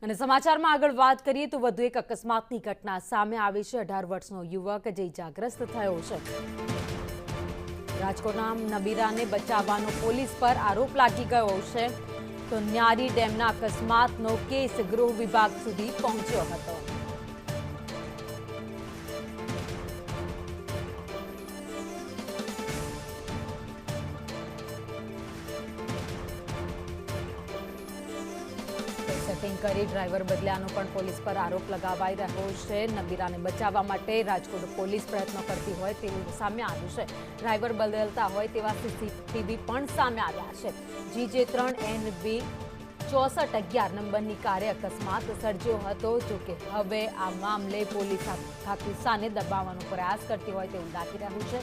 અને સમાચારમાં આગળ વાત કરીએ તો વધુ એક અકસ્માતની ઘટના સામે આવી છે। 18 વર્ષનો યુવક જે ઇજાગ્રસ્ત થયો છે। રાજકોટના નબીરાને બચાવવાનો પોલીસ પર આરોપ લાગી ગયો છે તો ન્યારી ડેમના અકસ્માતનો કેસ ગૃહ વિભાગ સુધી પહોંચ્યો હતો। સેટિંગ કરી ડ્રાઈવર બદલ્યાનો પણ પોલીસ પર આરોપ લગાવાઈ રહ્યો છે। નબીરાને બચાવવા માટે રાજકોટ પોલીસ પ્રયત્નો કરતી હોય તેવું સામે આવ્યું છે। ડ્રાઈવર બદલતા હોય તેવા સીસીટીવી પણ સામે આવ્યા છે। GJ3NB 6411 નંબરની કારે અકસ્માત સર્જ્યો હતો। જોકે હવે આ મામલે પોલીસ આખા કિસ્સાને દબાવવાનો પ્રયાસ કરતી હોય તેવું લાગી રહ્યું છે।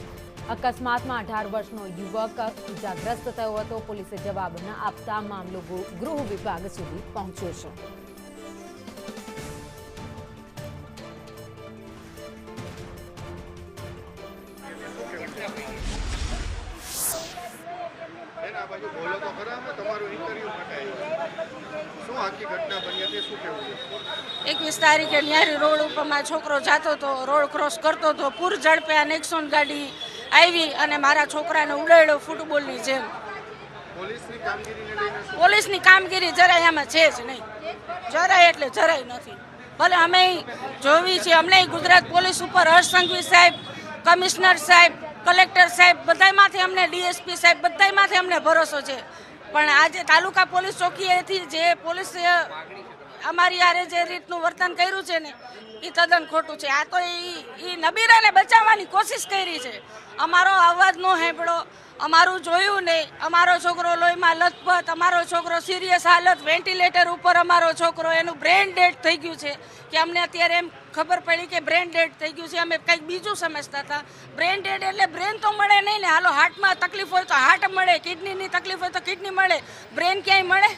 અકસ્માતમાં 18 વર્ષનો યુવક ઇજાગ્રસ્ત થયો હતો। પોલીસે જવાબ ન આપતા મામલો ગૃહ વિભાગ સુધી પહોંચ્યો છે। એકવીસ તારીખે ન્યારી રોડ ઉપર છોકરો જતો હતો, રોડ ક્રોસ કરતો હતો, પૂર ઝડપે આ નેક્સોન ગાડી આવી અને મારા છોકરાને ઉડાડ્યો ફૂટબોલની જેમ। પોલીસની કામગીરી જરાય આમાં છે જ નહીં, જરાય એટલે જરાય નથી। ભલે અમે જોવી છે, અમને ગુજરાત પોલીસ ઉપર હર્ષ સંઘવી સાહેબ, કમિશનર સાહેબ, કલેક્ટર સાહેબ બધામાંથી અમને, DSP સાહેબ બધામાંથી અમને ભરોસો છે। પણ આજે તાલુકા પોલીસ ચોકીએથી જે પોલીસ અમારી આરે જે રીતનું વર્તન કર્યું છે ને એ તદ્દન ખોટું છે। આ તો એ નબીરાને બચાવવાની કોશિશ કરી છે। અમારો અવાજ ન સાંભળ્યો, અમારું જોયું નહીં। અમારો છોકરો લોહીમાં લથપથ, અમારો છોકરો સિરિયસ હાલત, વેન્ટિલેટર ઉપર અમારો છોકરો, એનું બ્રેન ડેડ થઈ ગયું છે કે અમને અત્યારે એમ ખબર પડી કે બ્રેન ડેડ થઈ ગયું છે। અમે કંઈક બીજું સમજતા હતા। બ્રેન ડેડ એટલે બ્રેન તો મળે નહીં ને, હાલો હાર્ટમાં તકલીફ હોય તો હાર્ટ મળે, કિડનીની તકલીફ હોય તો કિડની મળે, બ્રેન ક્યાંય મળે?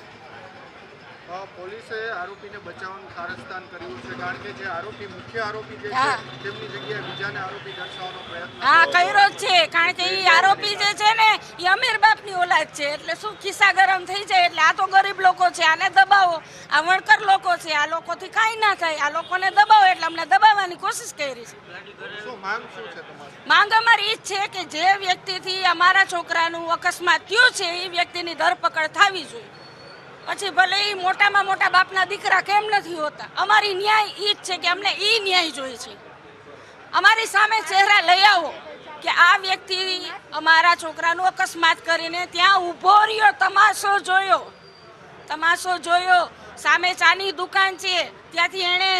પોલીસે આરોપીને બચાવવાનું કારસ્તાન કર્યું છે, કારણ કે જે આરોપી મુખ્ય આરોપી જે છે તેમની જગ્યાએ બીજાને આરોપી દર્શાવવાનો પ્રયત્ન કર્યો છે। કારણ કે એ આરોપી જે છે ને એ અમીર બાપની ઓલાદ છે, એટલે શું ખિસ્સા ગરમ થઈ જાય। એટલે આ તો ગરીબ લોકો છે, આને દબાવો। આ વણકર લોકો છે, આ લોકોથી કાંઈ ના થાય, આ લોકોને દબાવો એટલે અમને દબાવવાની કોશિશ કરી છે। માંગ અમારી એ જ છે કે જે વ્યક્તિથી અમારા છોકરાનું અકસ્માત થયું છે એ વ્યક્તિની ધરપકડ થવી જોઈએ। પછી ભલે એ મોટામાં મોટા બાપના દીકરા કેમ નથી હોતા, અમારી ન્યાય એ જ છે કે અમને એ ન્યાય જોઈએ છે। અમારી સામે ચહેરા લઈ આવો કે આ વ્યક્તિ અમારા છોકરાનું અકસ્માત કરીને ત્યાં ઊભો રહ્યો, તમાશો જોયો। સામે ચાની દુકાન છે, ત્યાંથી એણે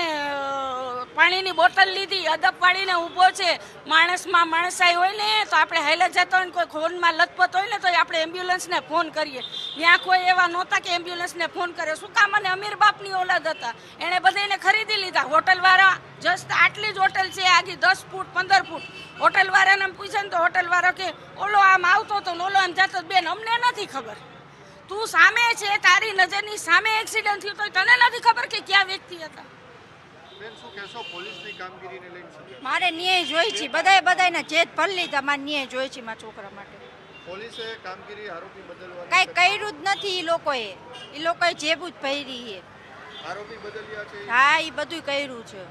પાણીની બોટલ લીધી, અદબ પાડીને ઊભો છે। માણસમાં માણસાઈ હોય ને તો આપણે હાઈલા જતા હોય ને કોઈ ફોનમાં લથપથ હોય ને તો આપણે એમ્બ્યુલન્સને ફોન કરીએ। ત્યાં કોઈ એવા નહોતા કે એમ્બ્યુલન્સને ફોન કરે। શું કામ? અને અમીર બાપની ઓલાદ હતા, એણે બધાને ખરીદી લીધા। હોટલવાળા જસ્ટ આટલી જ હોટલ છે, આગી 10 ફૂટ 15 ફૂટ। હોટલવાળાને પૂછે ને તો હોટલવાળો કે ઓલો આમ આવતો હતો ને ઓલો આમ જતો। બેન અમને નથી ખબર, તું સામે છે, તારી નજરની સામે એક્સિડન્ટ થયો તો તને નથી ખબર કે ક્યાં વ્યક્તિ હતા? મારે ન્યાય જોઈ છે, બધાને જેત ભરી લીધા, મારે ન્યાય જોઈ છે મારા છોકરા માટે। પોલીસે કામગીરી આરોપી બદલવાની કઈ કર્યું જ નથી। એ લોકોએ જેબું જ ભરી છે। આરોપી બદલ્યા છે? હા, એ બધું કર્યું છે।